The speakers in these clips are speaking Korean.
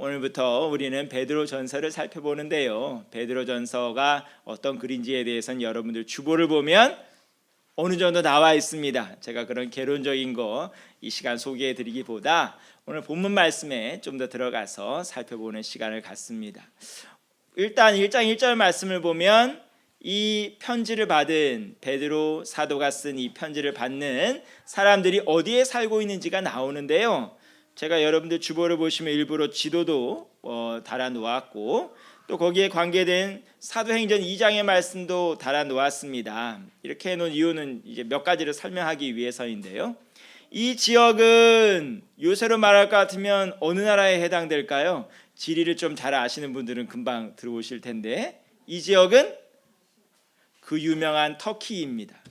오늘부터 우리는 베드로전서를 살펴보는데요. 베드로전서가 어떤 글인지에 대해서는 여러분들 주보를 보면 어느 정도 나와 있습니다. 제가 그런 개론적인 거 이 시간 소개해 드리기보다 오늘 본문 말씀에 좀 더 들어가서 살펴보는 시간을 갖습니다. 일단 1장 1절 말씀을 보면 이 편지를 받은 베드로 사도가 쓴 이 편지를 받는 사람들이 어디에 살고 있는지가 나오는데요. 제가 여러분들 주보를 보시면 일부러 지도도 달아 놓았고 또 거기에 관계된 사도행전 2장의 말씀도 달아 놓았습니다. 이렇게 해놓은 이유는 이제 몇 가지를 설명하기 위해서인데요. 이 지역은 요새로 말할 것 같으면 어느 나라에 해당될까요? 지리를 좀 잘 아시는 분들은 금방 들어오실 텐데 이 지역은 그 유명한 터키입니다.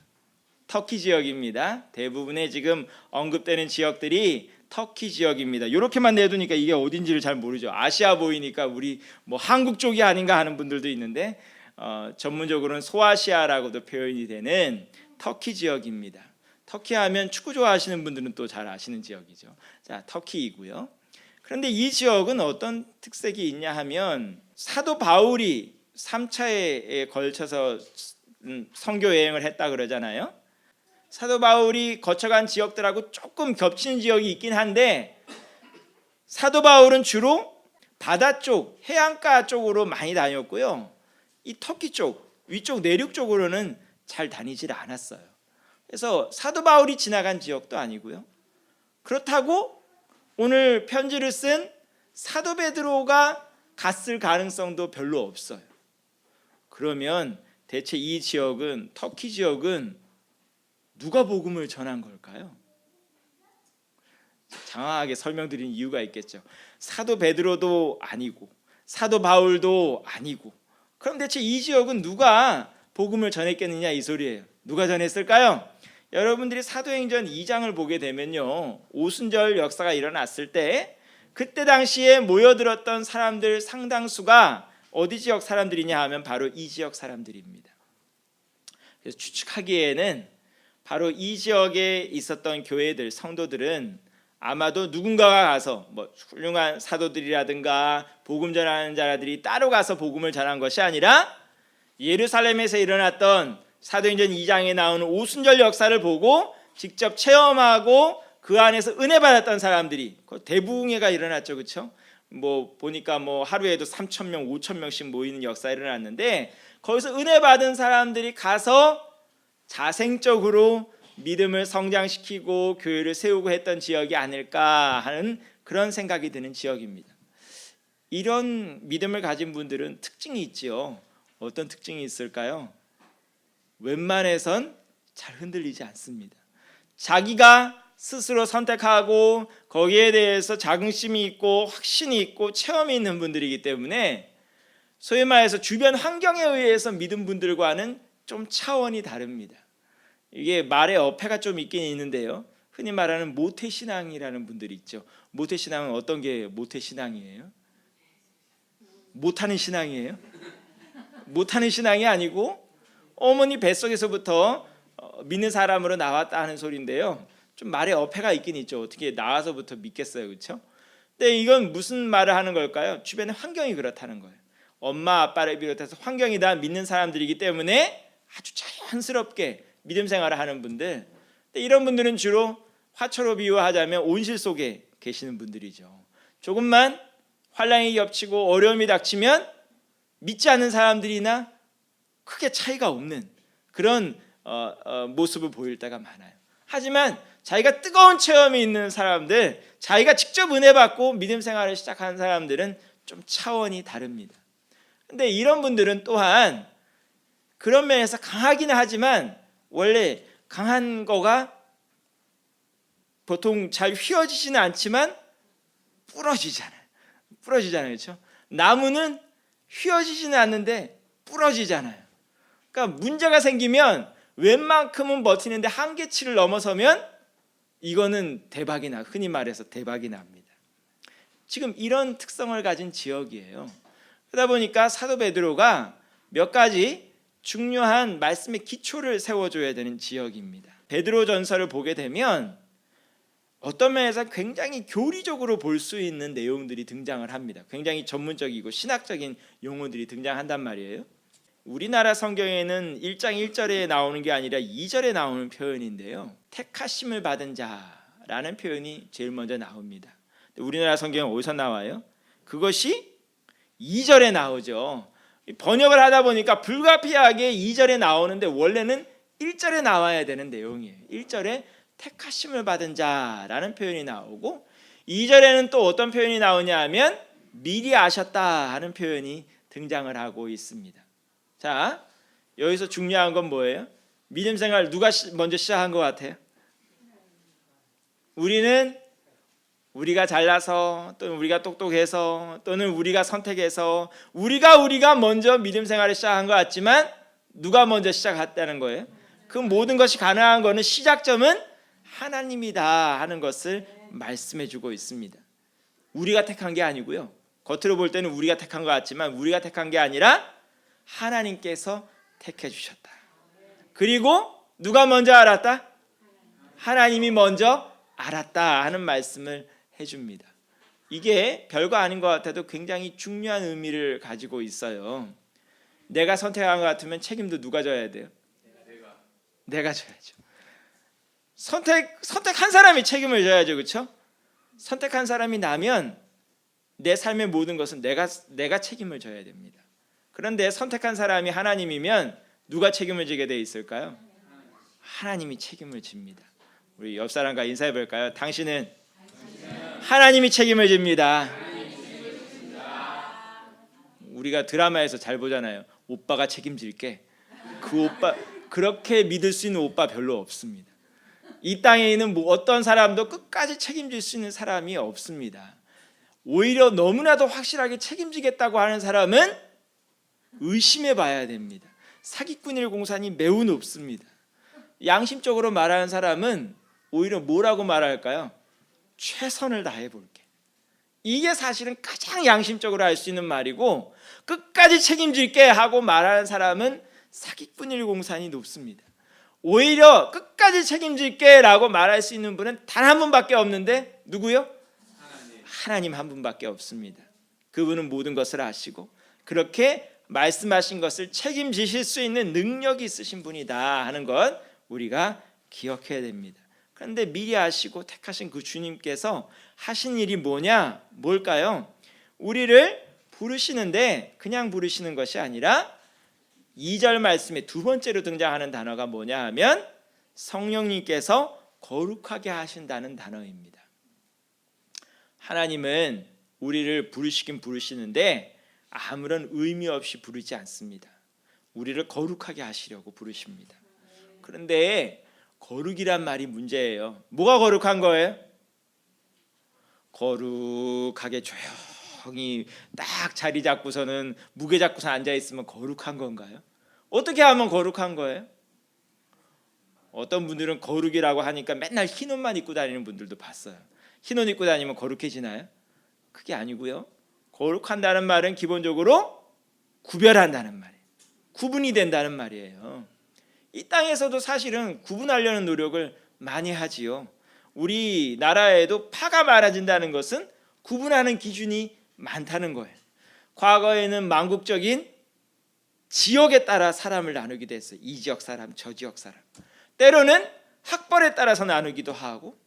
터키 지역입니다. 대부분의 지금 언급되는 지역들이 터키 지역입니다. 이렇게만 내두니까 이게 어딘지를 잘 모르죠. 아시아 보이니까 우리 뭐 한국 쪽이 아닌가 하는 분들도 있는데 전문적으로는 소아시아라고도 표현이 되는 터키 지역입니다. 터키 하면 축구 좋아하시는 분들은 또 잘 아시는 지역이죠. 자, 터키이고요. 그런데 이 지역은 어떤 특색이 있냐 하면 사도 바울이 3차에 걸쳐서 선교 여행을 했다 그러잖아요. 사도 바울이 거쳐간 지역들하고 조금 겹치는 지역이 있긴 한데 사도 바울은 주로 바다 쪽, 해안가 쪽으로 많이 다녔고요. 이 터키 쪽, 위쪽 내륙 쪽으로는 잘 다니질 않았어요. 그래서 사도 바울이 지나간 지역도 아니고요. 그렇다고 오늘 편지를 쓴 사도 베드로가 갔을 가능성도 별로 없어요. 그러면 대체 이 지역은, 터키 지역은 누가 복음을 전한 걸까요? 장황하게 설명드린 이유가 있겠죠. 사도 베드로도 아니고 사도 바울도 아니고 그럼 대체 이 지역은 누가 복음을 전했겠느냐 이 소리예요. 누가 전했을까요? 여러분들이 사도행전 2장을 보게 되면요, 오순절 역사가 일어났을 때 그때 당시에 모여들었던 사람들 상당수가 어디 지역 사람들이냐 하면 바로 이 지역 사람들입니다. 그래서 추측하기에는 바로 이 지역에 있었던 교회들, 성도들은 아마도 누군가가 가서 뭐 훌륭한 사도들이라든가 복음 전하는 자들이 따로 가서 복음을 전한 것이 아니라 예루살렘에서 일어났던 사도행전 2장에 나오는 오순절 역사를 보고 직접 체험하고 그 안에서 은혜 받았던 사람들이 대부흥회가 일어났죠, 그렇죠? 뭐 보니까 뭐 하루에도 3,000명, 5,000명씩 모이는 역사가 일어났는데 거기서 은혜 받은 사람들이 가서 자생적으로 믿음을 성장시키고 교회를 세우고 했던 지역이 아닐까 하는 그런 생각이 드는 지역입니다. 이런 믿음을 가진 분들은 특징이 있지요. 어떤 특징이 있을까요? 웬만해선 잘 흔들리지 않습니다. 자기가 스스로 선택하고 거기에 대해서 자긍심이 있고 확신이 있고 체험이 있는 분들이기 때문에 소위 말해서 주변 환경에 의해서 믿은 분들과는 좀 차원이 다릅니다. 이게 말의 어폐가 좀 있긴 있는데요. 흔히 말하는 모태신앙이라는 분들이 있죠. 모태신앙은 어떤 게 모태신앙이에요? 못하는 신앙이에요? 못하는 신앙이 아니고 어머니 뱃속에서부터 믿는 사람으로 나왔다 하는 소리인데요. 좀 말의 어폐가 있긴 있죠. 어떻게 나와서부터 믿겠어요, 그렇죠? 근데 이건 무슨 말을 하는 걸까요? 주변의 환경이 그렇다는 거예요. 엄마 아빠를 비롯해서 환경이 다 믿는 사람들이기 때문에 아주 자연스럽게 믿음 생활을 하는 분들, 근데 이런 분들은 주로 화초로 비유하자면 온실 속에 계시는 분들이죠. 조금만 환란이 겹치고 어려움이 닥치면 믿지 않는 사람들이나 크게 차이가 없는 그런 모습을 보일 때가 많아요. 하지만 자기가 뜨거운 체험이 있는 사람들, 자기가 직접 은혜 받고 믿음 생활을 시작하는 사람들은 좀 차원이 다릅니다. 근데 이런 분들은 또한 그런 면에서 강하기는 하지만 원래 강한 거가 보통 잘 휘어지지는 않지만 부러지잖아요. 그렇죠? 나무는 휘어지지는 않는데 부러지잖아요. 그러니까 문제가 생기면 웬만큼은 버티는데 한계치를 넘어서면 이거는 대박이 나, 흔히 말해서 대박이 납니다. 지금 이런 특성을 가진 지역이에요. 그러다 보니까 사도 베드로가 몇 가지 중요한 말씀의 기초를 세워줘야 되는 지역입니다. 베드로 전서를 보게 되면 어떤 면에서 굉장히 교리적으로 볼 수 있는 내용들이 등장을 합니다. 굉장히 전문적이고 신학적인 용어들이 등장한단 말이에요. 우리나라 성경에는 1장 1절에 나오는 게 아니라 2절에 나오는 표현인데요. 택하심을 받은 자라는 표현이 제일 먼저 나옵니다. 우리나라 성경은 어디서 나와요? 그것이 2절에 나오죠. 번역을 하다 보니까 불가피하게 2절에 나오는데 원래는 1절에 나와야 되는 내용이에요. 1절에 택하심을 받은 자라는 표현이 나오고 2절에는 또 어떤 표현이 나오냐 하면 미리 아셨다 하는 표현이 등장을 하고 있습니다. 자, 여기서 중요한 건 뭐예요? 믿음 생활 누가 먼저 시작한 것 같아요? 우리가 잘나서 또는 우리가 똑똑해서 또는 우리가 선택해서 우리가 먼저 믿음 생활을 시작한 것 같지만 누가 먼저 시작했다는 거예요? 그 모든 것이 가능한 것은 시작점은 하나님이다 하는 것을 말씀해 주고 있습니다. 우리가 택한 게 아니고요. 겉으로 볼 때는 우리가 택한 것 같지만 우리가 택한 게 아니라 하나님께서 택해 주셨다. 그리고 누가 먼저 알았다? 하나님이 먼저 알았다 하는 말씀을 해줍니다. 이게 별거 아닌 것 같아도 굉장히 중요한 의미를 가지고 있어요. 내가 선택한 것 같으면 책임도 누가 져야 돼요? 내가 져야죠. 선택한 사람이 책임을 져야죠, 그렇죠? 선택한 사람이 나면 내 삶의 모든 것은 내가 책임을 져야 됩니다. 그런데 선택한 사람이 하나님이면 누가 책임을 지게 돼 있을까요? 하나님이 책임을 집니다. 우리 옆 사람과 인사해 볼까요? 당신은 하나님이 책임을 집니다. 우리가 드라마에서 잘 보잖아요. 오빠가 책임질게. 그 오빠 그렇게 믿을 수 있는 오빠 별로 없습니다. 이 땅에 있는 어떤 사람도 끝까지 책임질 수 있는 사람이 없습니다. 오히려 너무나도 확실하게 책임지겠다고 하는 사람은 의심해 봐야 됩니다. 사기꾼일 공산이 매우 높습니다. 양심적으로 말하는 사람은 오히려 뭐라고 말할까요? 최선을 다해 볼게. 이게 사실은 가장 양심적으로 할 수 있는 말이고 끝까지 책임질게 하고 말하는 사람은 사기꾼일 공산이 높습니다. 오히려 끝까지 책임질게 라고 말할 수 있는 분은 단 한 분밖에 없는데 누구요? 하나님 한 분밖에 없습니다. 그분은 모든 것을 아시고 그렇게 말씀하신 것을 책임지실 수 있는 능력이 있으신 분이다 하는 것 우리가 기억해야 됩니다. 그런데 미리 아시고 택하신 그 주님께서 하신 일이 뭘까요? 우리를 부르시는데 그냥 부르시는 것이 아니라 2절 말씀에 두 번째로 등장하는 단어가 뭐냐 하면 성령님께서 거룩하게 하신다는 단어입니다. 하나님은 우리를 부르시긴 부르시는데 아무런 의미 없이 부르지 않습니다. 우리를 거룩하게 하시려고 부르십니다. 그런데 거룩이란 말이 문제예요. 뭐가 거룩한 거예요? 거룩하게 조용히 딱 자리 잡고서는 무게 잡고서 앉아 있으면 거룩한 건가요? 어떻게 하면 거룩한 거예요? 어떤 분들은 거룩이라고 하니까 맨날 흰 옷만 입고 다니는 분들도 봤어요. 흰 옷 입고 다니면 거룩해지나요? 그게 아니고요. 거룩한다는 말은 기본적으로 구별한다는 말이에요. 구분이 된다는 말이에요. 이 땅에서도 사실은 구분하려는 노력을 많이 하지요. 우리나라에도 파가 많아진다는 것은 구분하는 기준이 많다는 거예요. 과거에는 망국적인 지역에 따라 사람을 나누기도 했어요. 이 지역 사람, 저 지역 사람. 때로는 학벌에 따라서 나누기도 하고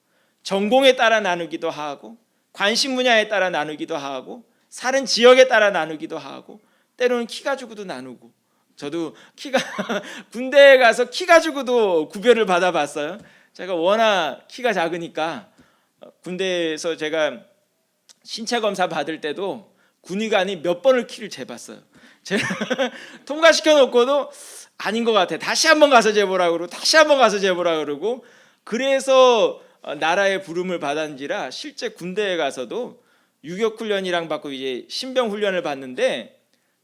전공에 따라 나누기도 하고 관심 분야에 따라 나누기도 하고 사는 지역에 따라 나누기도 하고 때로는 키 가지고도 나누고 저도 키가 군대에 가서 키 가지고도 구별을 받아봤어요. 제가 워낙 키가 작으니까 군대에서 제가 신체 검사 받을 때도 군의관이 몇 번을 키를 재봤어요. 제가 통과시켜 놓고도 아닌 것 같아. 다시 한번 가서 재보라 그러고 다시 한번 가서 재보라 그러고 그래서 나라의 부름을 받았는지라 실제 군대에 가서도 유격 훈련이랑 받고 이제 신병 훈련을 받는데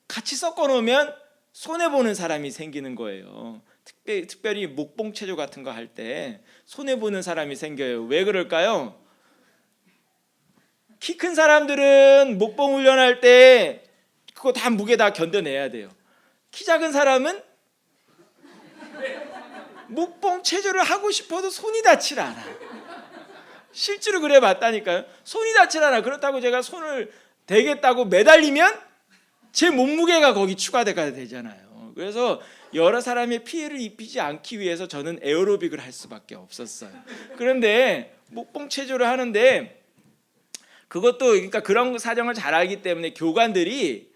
같이 섞어 놓으면 손해 보는 사람이 생기는 거예요. 특별히 목봉 체조 같은 거 할 때 손해 보는 사람이 생겨요. 왜 그럴까요? 키 큰 사람들은 목봉 훈련할 때 그거 다 무게 다 견뎌내야 돼요. 키 작은 사람은 목봉 체조를 하고 싶어도 손이 닿질 않아. 실제로 그래 봤다니까요. 손이 닿질 않아. 그렇다고 제가 손을 대겠다고 매달리면 제 몸무게가 거기 추가가 되잖아요. 그래서 여러 사람의 피해를 입히지 않기 위해서 저는 에어로빅을 할 수밖에 없었어요. 그런데 목봉 체조를 하는데 그것도 그러니까 그런 사정을 잘 알기 때문에 교관들이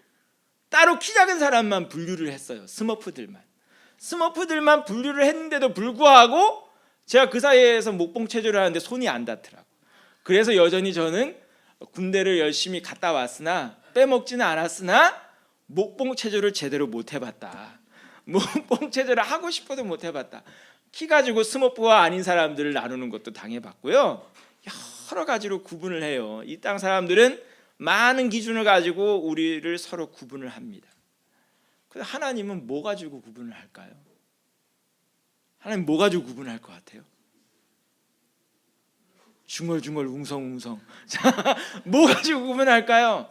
따로 키 작은 사람만 분류를 했어요. 스머프들만 분류를 했는데도 불구하고 제가 그 사이에서 목봉 체조를 하는데 손이 안 닿더라고. 그래서 여전히 저는 군대를 열심히 갔다 왔으나 빼먹지는 않았으나 목봉 체조를 제대로 못 해봤다. 목봉 체조를 하고 싶어도 못 해봤다. 키 가지고 스머프와 아닌 사람들을 나누는 것도 당해봤고요. 여러 가지로 구분을 해요. 이 땅 사람들은 많은 기준을 가지고 우리를 서로 구분을 합니다. 근데 하나님은 뭐 가지고 구분을 할까요? 하나님 뭐 가지고 구분할 것 같아요? 중얼중얼 웅성웅성. 자, 뭐 가지고 구분할까요?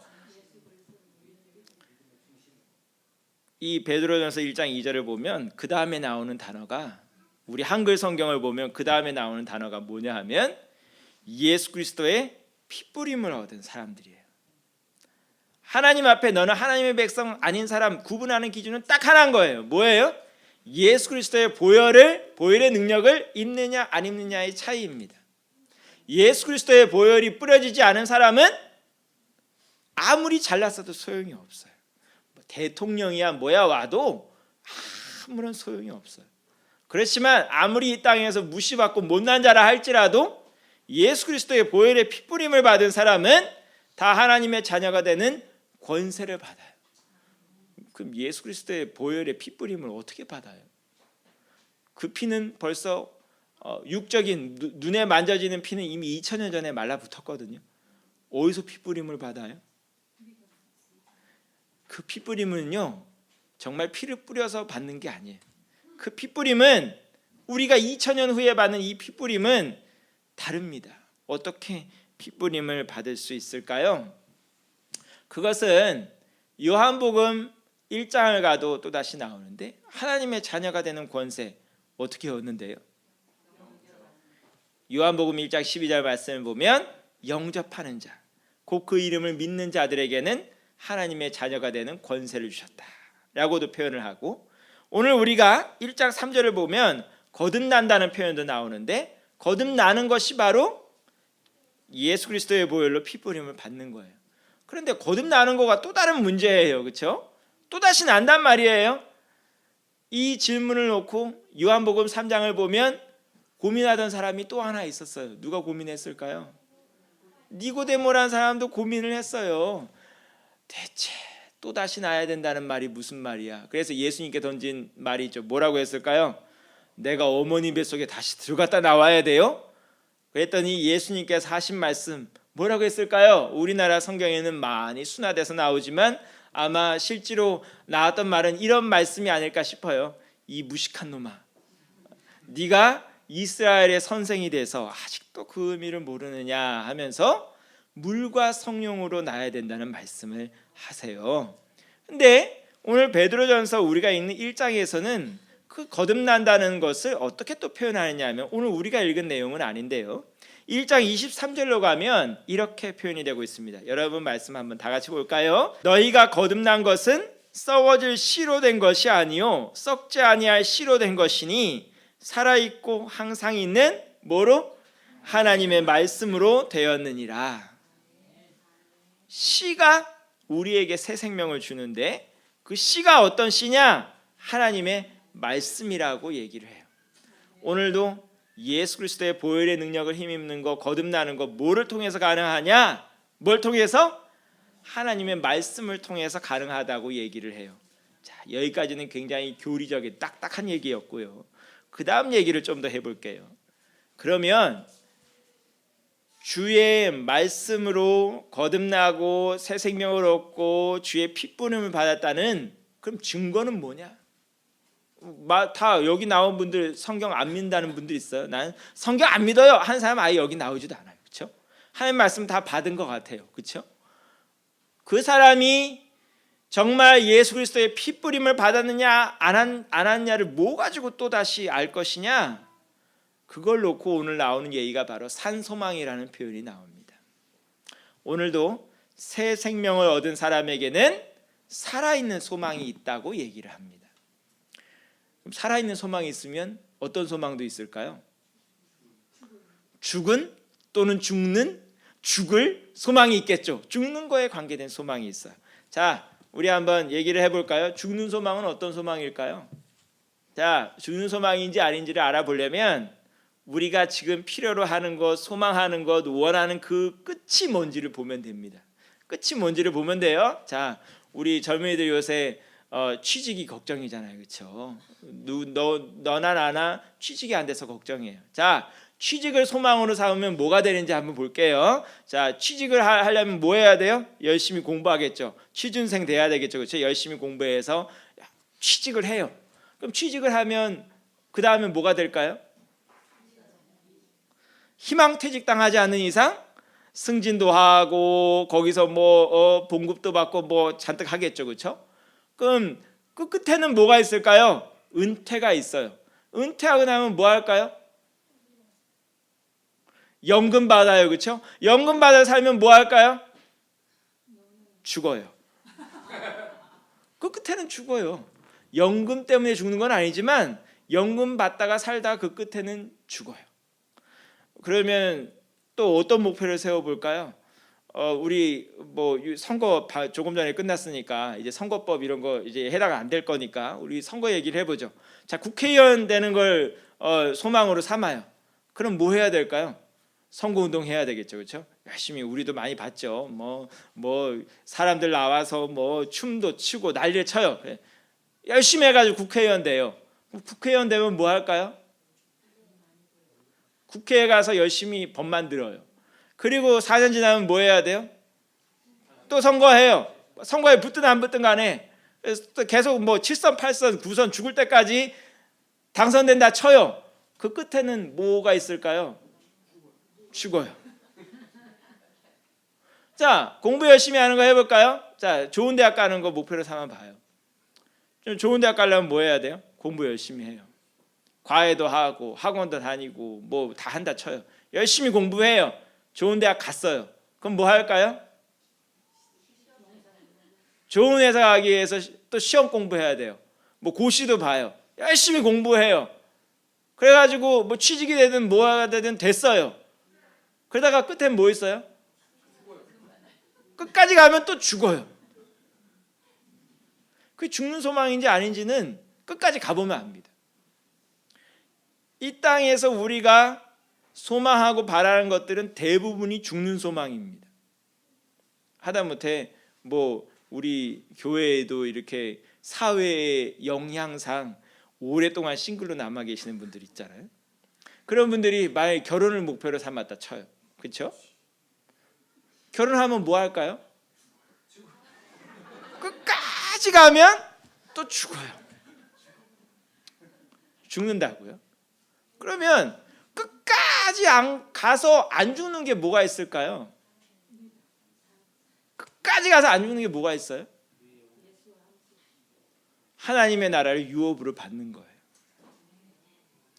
이 베드로전서 1장 2절을 보면 그 다음에 나오는 단어가 우리 한글 성경을 보면 그 다음에 나오는 단어가 뭐냐 하면 예수 그리스도의 피뿌림을 얻은 사람들이에요. 하나님 앞에 너는 하나님의 백성 아닌 사람 구분하는 기준은 딱 하나인 거예요. 뭐예요? 예수 그리스도의 보혈의 능력을 입느냐 안 입느냐의 차이입니다. 예수 그리스도의 보혈이 뿌려지지 않은 사람은 아무리 잘났어도 소용이 없어요. 대통령이야 뭐야 와도 아무런 소용이 없어요. 그렇지만 아무리 이 땅에서 무시받고 못난 자라 할지라도 예수 그리스도의 보혈의 피뿌림을 받은 사람은 다 하나님의 자녀가 되는 권세를 받아요. 그럼 예수 그리스도의 보혈의 피뿌림을 어떻게 받아요? 그 피는 벌써 육적인 눈에 만져지는 피는 이미 2000년 전에 말라붙었거든요. 어디서 피뿌림을 받아요? 그 피뿌림은요 정말 피를 뿌려서 받는 게 아니에요. 그 피뿌림은 우리가 2000년 후에 받는 이 피뿌림은 다릅니다. 어떻게 피뿌림을 받을 수 있을까요? 그것은 요한복음 1장을 가도 또다시 나오는데 하나님의 자녀가 되는 권세 어떻게 얻는데요? 요한복음 1장 12절 말씀을 보면 영접하는 자, 곧 그 이름을 믿는 자들에게는 하나님의 자녀가 되는 권세를 주셨다라고도 표현을 하고 오늘 우리가 1장 3절을 보면 거듭난다는 표현도 나오는데 거듭나는 것이 바로 예수 그리스도의 보혈로 피뿌림을 받는 거예요. 그런데 거듭나는 거가 또 다른 문제예요. 그렇죠? 또다시 난단 말이에요. 이 질문을 놓고 요한복음 3장을 보면 고민하던 사람이 또 하나 있었어요. 누가 고민했을까요? 니고데모라는 사람도 고민을 했어요. 대체 또다시 나야 된다는 말이 무슨 말이야? 그래서 예수님께 던진 말이 있죠. 뭐라고 했을까요? 내가 어머니 뱃속에 다시 들어갔다 나와야 돼요? 그랬더니 예수님께서 하신 말씀 뭐라고 했을까요? 우리나라 성경에는 많이 순화돼서 나오지만 아마 실제로 나왔던 말은 이런 말씀이 아닐까 싶어요. 이 무식한 놈아, 네가 이스라엘의 선생이 돼서 아직도 그 의미를 모르느냐 하면서 물과 성령으로 나야 된다는 말씀을 하세요. 근데 오늘 베드로전서 우리가 읽는 1장에서는 그 거듭난다는 것을 어떻게 또 표현하느냐 하면 오늘 우리가 읽은 내용은 아닌데요. 1장 23절로 가면 이렇게 표현이 되고 있습니다. 여러분 말씀 한번 다 같이 볼까요? 너희가 거듭난 것은 썩어질 씨로 된 것이 아니요 썩지 아니할 씨로 된 것이니 살아있고 항상 있는 뭐로? 하나님의 말씀으로 되었느니라. 씨가 우리에게 새 생명을 주는데 그 씨가 어떤 씨냐? 하나님의 말씀이라고 얘기를 해요. 오늘도 예수 그리스도의 보혈의 능력을 힘입는 거, 거듭나는 거 뭐를 통해서 가능하냐? 뭘 통해서? 하나님의 말씀을 통해서 가능하다고 얘기를 해요. 자, 여기까지는 굉장히 교리적인 딱딱한 얘기였고요. 그 다음 얘기를 좀 더 해볼게요. 그러면 주의 말씀으로 거듭나고 새 생명을 얻고 주의 피뿌림을 받았다는 그럼 증거는 뭐냐? 다 여기 나온 분들 성경 안 믿는다는 분들 있어요. 난 성경 안 믿어요 하는 사람 아예 여기 나오지도 않아요. 그렇죠? 하나님 말씀 다 받은 것 같아요. 그렇죠? 그 사람이 정말 예수 그리스도의 피뿌림을 받았느냐 안 했냐를 뭐 가지고 또 다시 알 것이냐? 그걸 놓고 오늘 나오는 얘기가 바로 산소망이라는 표현이 나옵니다. 오늘도 새 생명을 얻은 사람에게는 살아있는 소망이 있다고 얘기를 합니다. 그럼 살아있는 소망이 있으면 어떤 소망도 있을까요? 죽은 또는 죽을 소망이 있겠죠. 죽는 거에 관계된 소망이 있어요. 자, 우리 한번 얘기를 해볼까요? 죽는 소망은 어떤 소망일까요? 자, 죽는 소망인지 아닌지를 알아보려면 우리가 지금 필요로 하는 것, 소망하는 것, 원하는 그 끝이 뭔지를 보면 됩니다. 끝이 뭔지를 보면 돼요. 자, 우리 젊은이들 요새 취직이 걱정이잖아요, 그렇죠? 너나 나나 취직이 안 돼서 걱정이에요. 자, 취직을 소망으로 삼으면 뭐가 되는지 한번 볼게요. 자, 취직을 하려면 뭐 해야 돼요? 열심히 공부하겠죠. 취준생 돼야 되겠죠, 그렇죠? 열심히 공부해서 취직을 해요. 그럼 취직을 하면 그 다음에 뭐가 될까요? 희망퇴직 당하지 않는 이상 승진도 하고 거기서 뭐 봉급도 받고 뭐 잔뜩 하겠죠, 그렇죠? 그럼 그 끝에는 뭐가 있을까요? 은퇴가 있어요. 은퇴하고 나면 뭐 할까요? 연금 받아요, 그렇죠? 연금 받아 살면 뭐 할까요? 죽어요. 그 끝에는 죽어요. 연금 때문에 죽는 건 아니지만 연금 받다가 살다가 그 끝에는 죽어요. 그러면 또 어떤 목표를 세워볼까요? 우리 뭐 선거 조금 전에 끝났으니까 이제 선거법 이런 거 이제 해당 안 될 거니까 우리 선거 얘기를 해보죠. 자, 국회의원 되는 걸 소망으로 삼아요. 그럼 뭐 해야 될까요? 선거운동 해야 되겠죠, 그렇죠? 열심히 우리도 많이 봤죠. 뭐 사람들 나와서 뭐 춤도 추고 난리를 쳐요. 열심히 해가지고 국회의원 돼요. 국회의원 되면 뭐 할까요? 국회에 가서 열심히 법 만들어요. 그리고 4년 지나면 뭐 해야 돼요? 또 선거해요. 선거에 붙든 안 붙든 간에 계속 뭐 7선, 8선, 9선 죽을 때까지 당선된다 쳐요. 그 끝에는 뭐가 있을까요? 죽어요. 자, 공부 열심히 하는 거 해볼까요? 자, 좋은 대학 가는 거 목표로 삼아 봐요. 좀 좋은 대학 가려면 뭐 해야 돼요? 공부 열심히 해요. 과외도 하고 학원도 다니고 뭐 다 한다 쳐요. 열심히 공부해요. 좋은 대학 갔어요. 그럼 뭐 할까요? 좋은 회사 가기 위해서 또 시험 공부해야 돼요. 뭐 고시도 봐요. 열심히 공부해요. 그래가지고 뭐 취직이 되든 뭐가 되든 됐어요. 그러다가 끝엔 뭐 있어요? 끝까지 가면 또 죽어요. 그게 죽는 소망인지 아닌지는 끝까지 가보면 압니다. 이 땅에서 우리가 소망하고 바라는 것들은 대부분이 죽는 소망입니다. 하다못해 뭐 우리 교회에도 이렇게 사회의 영향상 오랫동안 싱글로 남아 계시는 분들 있잖아요. 그런 분들이 만약에 결혼을 목표로 삼았다 쳐요. 그렇죠? 결혼하면 뭐 할까요? 끝까지 가면 또 죽어요. 죽는다고요? 그러면 끝까지 가서 안 죽는 게 뭐가 있을까요? 끝까지 가서 안 죽는 게 뭐가 있어요? 하나님의 나라를 유업으로 받는 거예요.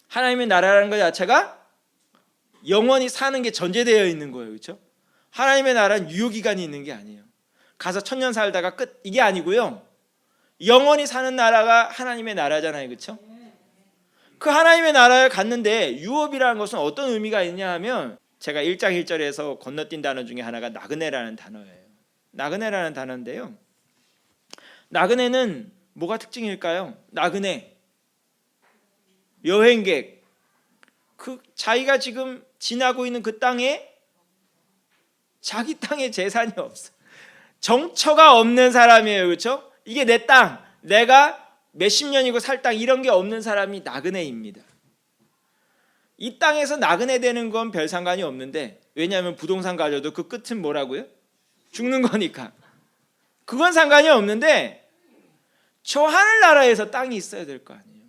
하나님의 나라라는 것 자체가 영원히 사는 게 전제되어 있는 거예요, 그렇죠? 하나님의 나라는 유효기간이 있는 게 아니에요. 가서 1000년 살다가 끝 이게 아니고요. 영원히 사는 나라가 하나님의 나라잖아요, 그렇죠? 그 하나님의 나라에 갔는데 유업이라는 것은 어떤 의미가 있냐 하면 제가 1장 1절에서 건너뛴 단어 중에 하나가 나그네라는 단어예요. 나그네라는 단어인데요. 나그네는 뭐가 특징일까요? 나그네, 여행객, 그 자기가 지금 지나고 있는 그 땅에 자기 땅에 재산이 없어. 정처가 없는 사람이에요, 그렇죠? 이게 내 땅, 내가 몇십 년이고 살 땅 이런 게 없는 사람이 나그네입니다. 이 땅에서 나그네 되는 건 별 상관이 없는데 왜냐하면 부동산 가져도 그 끝은 뭐라고요? 죽는 거니까. 그건 상관이 없는데 저 하늘나라에서 땅이 있어야 될 거 아니에요.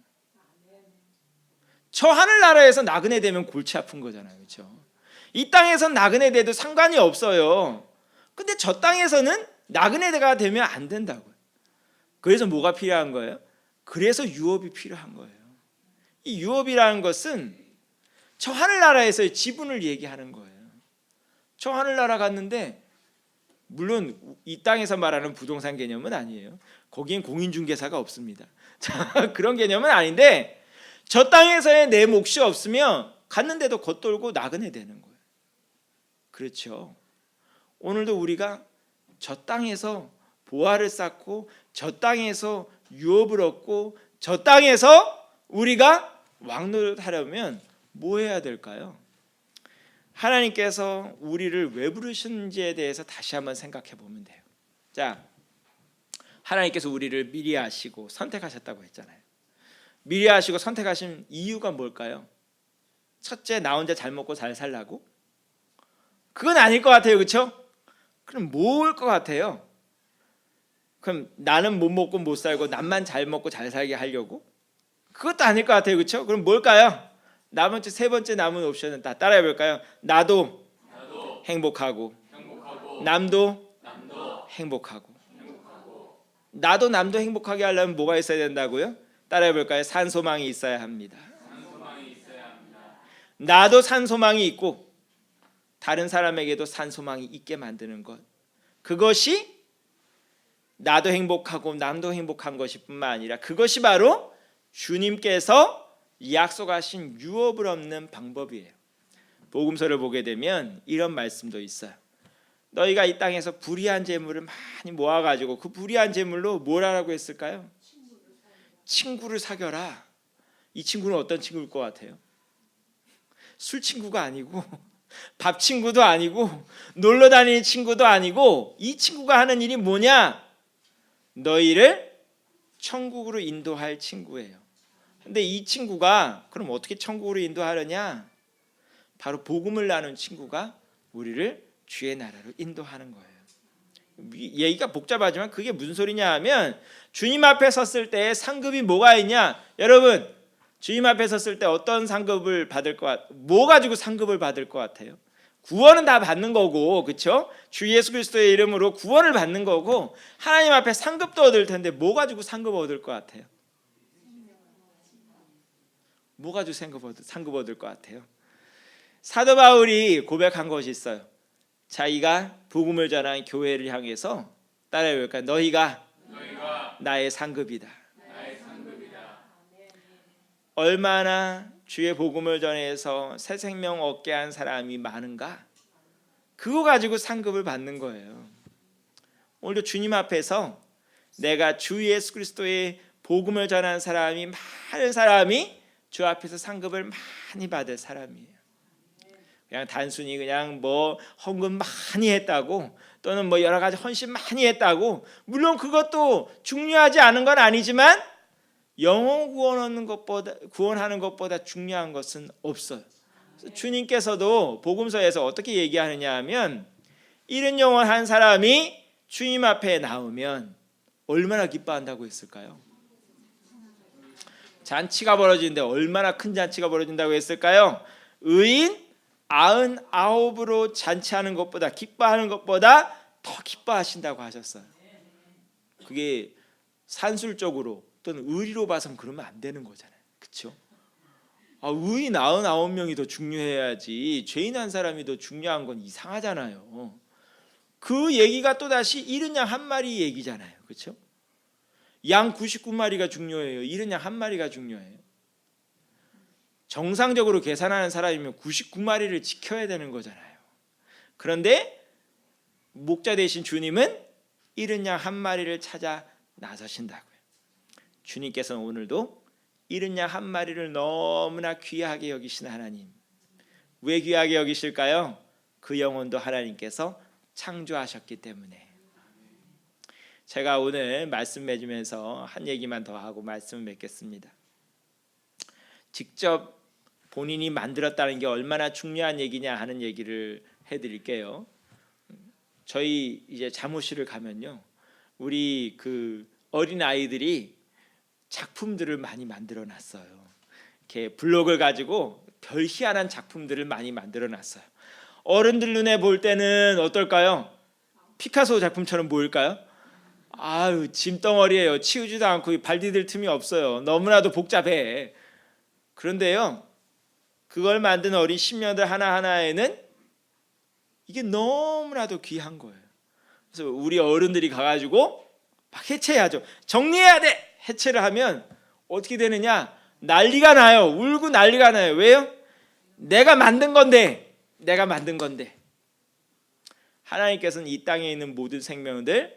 저 하늘나라에서 나그네 되면 골치 아픈 거잖아요, 그렇죠? 이 땅에선 나그네 돼도 상관이 없어요. 근데 저 땅에서는 나그네가 되면 안 된다고요. 그래서 뭐가 필요한 거예요? 그래서 유업이 필요한 거예요. 이 유업이라는 것은 저 하늘나라에서의 지분을 얘기하는 거예요. 저 하늘나라 갔는데 물론 이 땅에서 말하는 부동산 개념은 아니에요. 거기엔 공인중개사가 없습니다. 자, 그런 개념은 아닌데 저 땅에서의 내 몫이 없으면 갔는데도 겉돌고 나그네 되는 거예요. 그렇죠. 오늘도 우리가 저 땅에서 보화를 쌓고 저 땅에서 유업을 얻고 저 땅에서 우리가 왕노릇하려면 뭐 해야 될까요? 하나님께서 우리를 왜 부르셨는지에 대해서 다시 한번 생각해 보면 돼요. 자, 하나님께서 우리를 미리 아시고 선택하셨다고 했잖아요. 미리 아시고 선택하신 이유가 뭘까요? 첫째, 나 혼자 잘 먹고 잘 살라고? 그건 아닐 것 같아요. 그렇죠? 그럼 뭘 것 같아요? 그럼 나는 못 먹고 못 살고 남만 잘 먹고 잘 살게 하려고? 그것도 아닐 것 같아요. 그렇죠? 그럼 뭘까요? 세 번째 남은 옵션은 다 따라해 볼까요? 나도 행복하고 남도 행복하고. 나도 남도 행복하게 하려면 뭐가 있어야 된다고요? 따라해 볼까요? 산소망이 있어야 합니다. 나도 산소망이 있고 다른 사람에게도 산소망이 있게 만드는 것, 그것이 나도 행복하고 남도 행복한 것이 뿐만 아니라 그것이 바로 주님께서 약속하신 유업을 얻는 방법이에요. 복음서를 보게 되면 이런 말씀도 있어요. 너희가 이 땅에서 불의한 재물을 많이 모아가지고 그 불의한 재물로 뭘 하라고 했을까요? 친구를 사겨라. 이 친구는 어떤 친구일 것 같아요? 술 친구가 아니고 밥 친구도 아니고 놀러 다니는 친구도 아니고 이 친구가 하는 일이 뭐냐? 너희를 천국으로 인도할 친구예요. 근데 이 친구가 그럼 어떻게 천국으로 인도하느냐? 바로 복음을 나눈 친구가 우리를 주의 나라로 인도하는 거예요. 얘기가 복잡하지만 그게 무슨 소리냐 하면 주님 앞에 섰을 때 상급이 뭐가 있냐? 여러분, 주님 앞에 섰을 때 어떤 상급을 받을 것 같아요? 뭐 가지고 상급을 받을 것 같아요? 구원은 다 받는 거고, 그렇죠? 주 예수 그리스도의 이름으로 구원을 받는 거고 하나님 앞에 상급도 얻을 텐데 뭐 가지고 상급 얻을 것 같아요? 뭐 가지고 상급 얻을 것 같아요? 사도 바울이 고백한 것이 있어요. 자기가 복음을 전한 교회를 향해서 따라해 볼까요? 너희가 나의 상급이다. 얼마나 주의 복음을 전해서 새 생명 얻게 한 사람이 많은가? 그거 가지고 상급을 받는 거예요. 오늘도 주님 앞에서 내가 주 예수 그리스도의 복음을 전한 사람이 많은 사람이 주 앞에서 상급을 많이 받을 사람이에요. 그냥 단순히 그냥 뭐 헌금 많이 했다고 또는 뭐 여러 가지 헌신 많이 했다고, 물론 그것도 중요하지 않은 건 아니지만 영혼 구원하는 것보다 중요한 것은 없어요. 주님께서도 복음서에서 어떻게 얘기하느냐 하면 잃은 영혼 한 사람이 주님 앞에 나오면 얼마나 기뻐한다고 했을까요? 잔치가 벌어지는데 얼마나 큰 잔치가 벌어진다고 했을까요? 의인 99으로 잔치하는 것보다, 기뻐하는 것보다 더 기뻐하신다고 하셨어요. 그게 산술적으로 또는 의리로 봐서는 그러면 안 되는 거잖아요. 그렇죠? 의인 99명이 더 중요해야지 죄인 한 사람이 더 중요한 건 이상하잖아요. 그 얘기가 또다시 잃은 양 한 마리 얘기잖아요. 그렇죠? 양 99마리가 중요해요? 잃은 양 한 마리가 중요해요? 정상적으로 계산하는 사람이면 99마리를 지켜야 되는 거잖아요. 그런데 목자 되신 주님은 잃은 양 한 마리를 찾아 나서신다고요. 주님께서는 오늘도 잃은 양 한 마리를 너무나 귀하게 여기신 하나님. 왜 귀하게 여기실까요? 그 영혼도 하나님께서 창조하셨기 때문에. 제가 오늘 말씀 맺으면서 한 얘기만 더 하고 말씀을 맺겠습니다. 직접 본인이 만들었다는 게 얼마나 중요한 얘기냐 하는 얘기를 해드릴게요. 저희 이제 사무실을 가면요, 우리 그 어린 아이들이 작품들을 많이 만들어놨어요. 이렇게 블록을 가지고 별 희한한 작품들을 많이 만들어놨어요. 어른들 눈에 볼 때는 어떨까요? 피카소 작품처럼 보일까요? 아유, 짐덩어리예요. 치우지도 않고 발 디딜 틈이 없어요. 너무나도 복잡해. 그런데요, 그걸 만든 어린 신명들 하나하나에는 이게 너무나도 귀한 거예요. 그래서 우리 어른들이 가가지고 막 해체해야죠. 정리해야 돼. 해체를 하면 어떻게 되느냐? 난리가 나요. 울고 난리가 나요. 왜요? 내가 만든 건데. 하나님께서는 이 땅에 있는 모든 생명들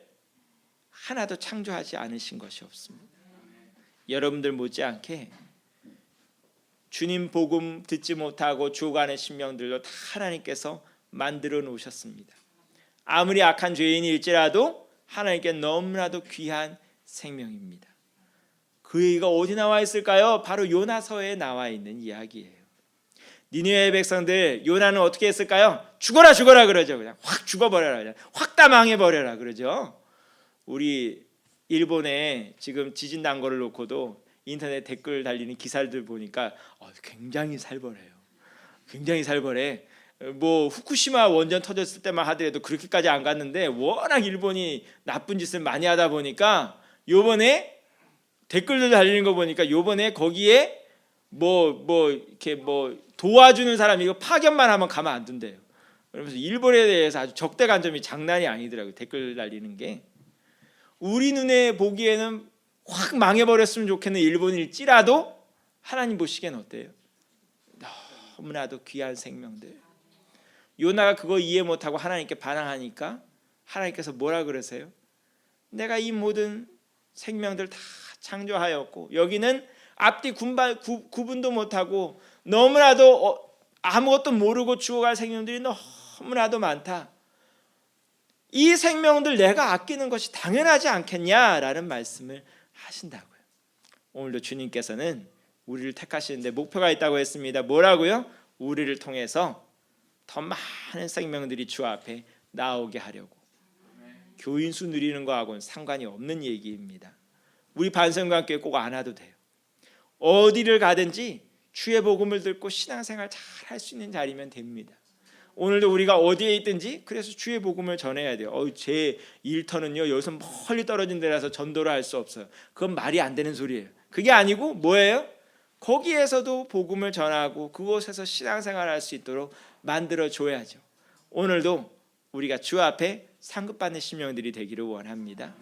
하나도 창조하지 않으신 것이 없습니다. 여러분들 못지않게 주님 복음 듣지 못하고 죽어가는 신명들도 다 하나님께서 만들어 놓으셨습니다. 아무리 악한 죄인일지라도 하나님께 너무나도 귀한 생명입니다. 그 얘기가 어디 나와 있을까요? 바로 요나서에 나와 있는 이야기예요. 니느웨 백성들 요나는 어떻게 했을까요? 죽어라 그러죠. 그냥 확 죽어버려라, 그냥 확 다 망해버려라 그러죠. 우리 일본에 지금 지진 난 거를 놓고도 인터넷 댓글 달리는 기사들 보니까 굉장히 살벌해요. 굉장히 살벌해. 뭐 후쿠시마 원전 터졌을 때만 하더라도 그렇게까지 안 갔는데 워낙 일본이 나쁜 짓을 많이 하다 보니까 요번에 댓글들 달리는 거 보니까 요번에 거기에 이렇게 도와주는 사람 이거 파견만 하면 가만 안 둔대요. 그러면서 일본에 대해서 아주 적대감점이 장난이 아니더라고요. 댓글 달리는 게. 우리 눈에 보기에는 확 망해버렸으면 좋겠는 일본일지라도 하나님 보시기엔 어때요? 너무나도 귀한 생명들. 요나가 그거 이해 못하고 하나님께 반항하니까 하나님께서 뭐라 그러세요? 내가 이 모든 생명들 다 창조하였고 여기는 앞뒤 구분도 못하고 너무나도 아무것도 모르고 죽어갈 생명들이 너무나도 많다. 이 생명들 내가 아끼는 것이 당연하지 않겠냐라는 말씀을 하신다고요. 오늘도 주님께서는 우리를 택하시는데 목표가 있다고 했습니다. 뭐라고요? 우리를 통해서 더 많은 생명들이 주 앞에 나오게 하려고. 교인수 누리는 거하고는 상관이 없는 얘기입니다. 우리 반성관교회 꼭 안 와도 돼요. 어디를 가든지 주의 복음을 듣고 신앙생활 잘 할 수 있는 자리면 됩니다. 오늘도 우리가 어디에 있든지 그래서 주의 복음을 전해야 돼요. 제 일터는요 여기서 멀리 떨어진 데라서 전도를 할 수 없어요. 그건 말이 안 되는 소리예요. 그게 아니고 뭐예요? 거기에서도 복음을 전하고 그곳에서 신앙생활을 할 수 있도록 만들어줘야죠. 오늘도 우리가 주 앞에 상급받는 신명들이 되기를 원합니다.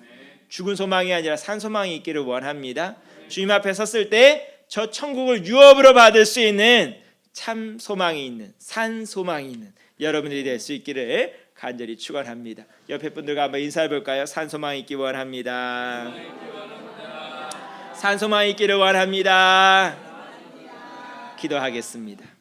죽은 소망이 아니라 산 소망이 있기를 원합니다. 주님 앞에 섰을 때 저 천국을 유업으로 받을 수 있는 참 소망이 있는 산 소망이 있는 여러분들이 될 수 있기를 간절히 축원합니다. 옆에 분들과 한번 인사해 볼까요? 산 소망이 있기 원합니다. 산 소망이 있기를 원합니다. 기도하겠습니다.